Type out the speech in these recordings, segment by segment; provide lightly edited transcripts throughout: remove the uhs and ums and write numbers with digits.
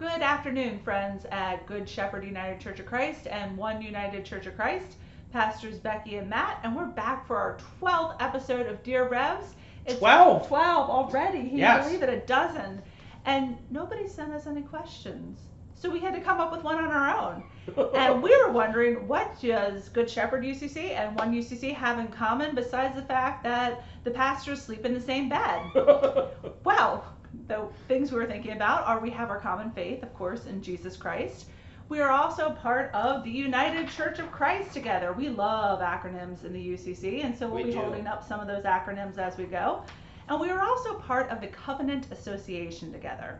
Good afternoon, friends at Good Shepherd United Church of Christ and One United Church of Christ, Pastors Becky and Matt, and we're back for our 12th episode of Dear Revs. It's 12! 12 already. Can Yes. you believe it? A dozen. And nobody sent us any questions. So we had to come up with one on our own. And we were wondering, what does Good Shepherd UCC and One UCC have in common besides the fact that the pastors sleep in the same bed? Well, the things we were thinking about are we have our common faith, of course, in Jesus Christ. We are also part of the United Church of Christ together. We love acronyms in the UCC, and so we'll be holding up some of those acronyms as we go. And we are also part of the Covenant Association together.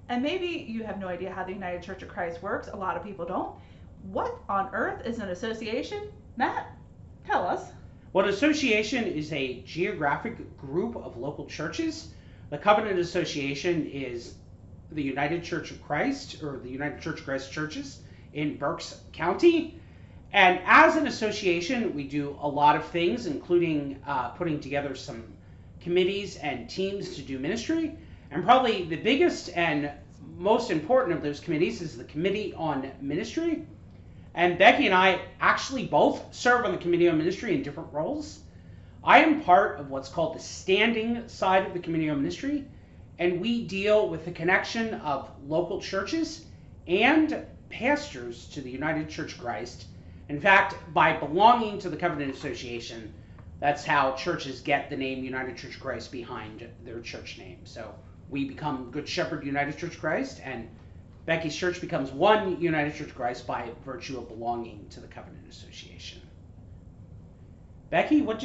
And maybe you have no idea how the United Church of Christ works. A lot of people don't. What on earth is an association? Matt, tell us. Well, an association is a geographic group of local churches. The Covenant Association is the United Church of Christ, or the United Church of Christ churches in Berks County. And as an association, we do a lot of things, including putting together some committees and teams to do ministry. And probably the biggest and most important of those committees is the Committee on Ministry. And Becky and I actually both serve on the Committee on Ministry in different roles. I am part of what's called the standing side of the Committee on Ministry, and we deal with the connection of local churches and pastors to the United Church of Christ. In fact, by belonging to the Covenant Association, that's how churches get the name United Church of Christ behind their church name. So we become Good Shepherd United Church of Christ, and Becky's church becomes One United Church of Christ by virtue of belonging to the Covenant Association. Becky, what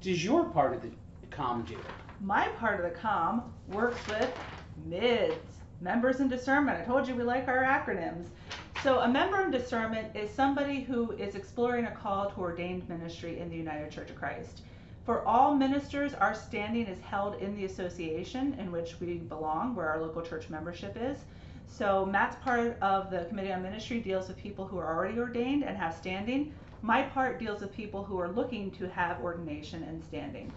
does your part of the COM do? My part of the COM works with MIDS, Members in Discernment. I told you we like our acronyms. So a member in discernment is somebody who is exploring a call to ordained ministry in the United Church of Christ. For all ministers, our standing is held in the association in which we belong, where our local church membership is. So Matt's part of the Committee on Ministry deals with people who are already ordained and have standing. My part deals with people who are looking to have ordination and standing.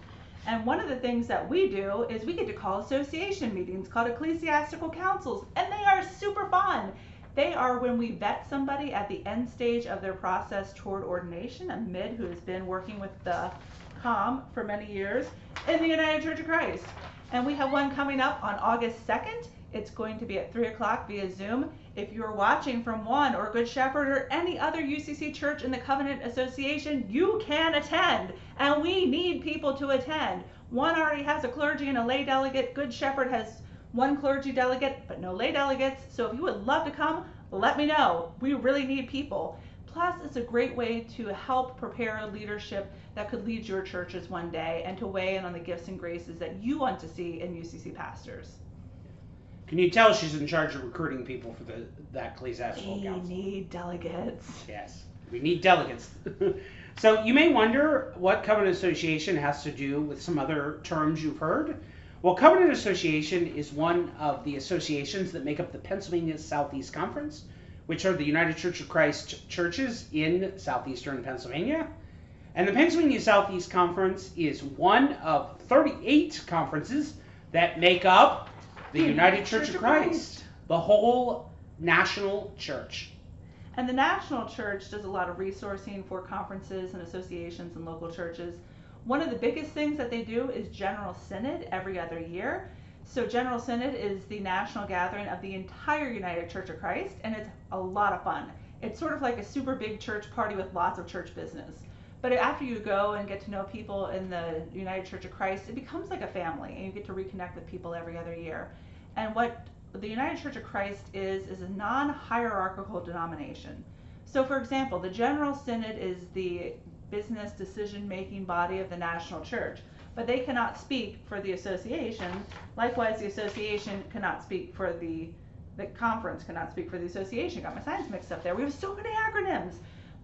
And one of the things that we do is we get to call association meetings called ecclesiastical councils, and they are super fun. They are when we vet somebody at the end stage of their process toward ordination, a mid who has been working with the COM for many years in the United Church of Christ. And we have one coming up on August 2nd. It's going to be at 3 o'clock via Zoom. If you're watching from One or Good Shepherd or any other UCC church in the Covenant Association, you can attend. And we need people to attend. One already has a clergy and a lay delegate. Good Shepherd has one clergy delegate, but no lay delegates. So if you would love to come, let me know. We really need people. Plus, it's a great way to help prepare a leadership that could lead your churches one day and to weigh in on the gifts and graces that you want to see in UCC pastors. Can you tell she's in charge of recruiting people for that ecclesiastical council? We need delegates. Yes, we need delegates. So you may wonder what Covenant Association has to do with some other terms you've heard. Well, Covenant Association is one of the associations that make up the Pennsylvania Southeast Conference, which are the United Church of Christ churches in southeastern Pennsylvania. And the Pennsylvania Southeast Conference is one of 38 conferences that make up the United Church of Christ, the whole national church. And the national church does a lot of resourcing for conferences and associations and local churches. One of the biggest things that they do is General Synod every other year. So General Synod is the national gathering of the entire United Church of Christ, and it's a lot of fun. It's sort of like a super big church party with lots of church business. But after you go and get to know people in the United Church of Christ, it becomes like a family, and you get to reconnect with people every other year. And what the United Church of Christ is a non-hierarchical denomination. So for example, the General Synod is the business decision-making body of the national church, but they cannot speak for the association. Likewise, the association cannot speak for the conference cannot speak for the association. Got my signs mixed up there. We have so many acronyms.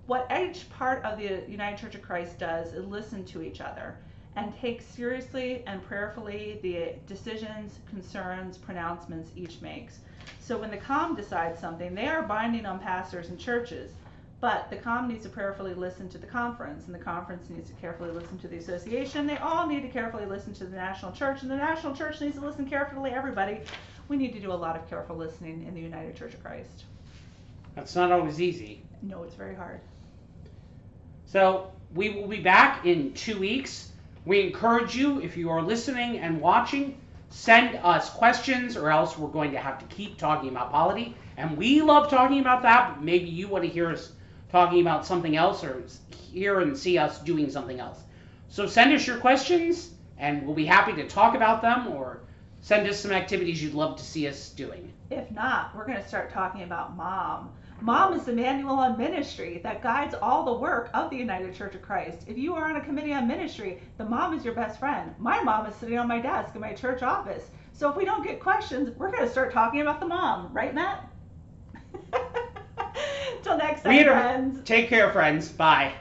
What each part of the United Church of Christ does is listen to each other and take seriously and prayerfully the decisions, concerns, pronouncements each makes. So when the COM decides something, they are binding on pastors and churches, but the COM needs to prayerfully listen to the conference, and the conference needs to carefully listen to the association. They all need to carefully listen to the national church, and the national church needs to listen carefully to everybody. We need to do a lot of careful listening in the United Church of Christ. That's not always easy. No, it's very hard. So we will be back in 2 weeks. We encourage you, if you are listening and watching, send us questions, or else we're going to have to keep talking about polity. And we love talking about that, but maybe you want to hear us talking about something else, or hear and see us doing something else. So send us your questions, and we'll be happy to talk about them, or send us some activities you'd love to see us doing. If not, we're going to start talking about Mom. Mom is the manual on ministry that guides all the work of the United Church of Christ. If you are on a committee on ministry, the mom is your best friend. My mom is sitting on my desk in my church office. So if we don't get questions, we're going to start talking about the mom. Right, Matt? Till next time, friends. Take care, friends. Bye.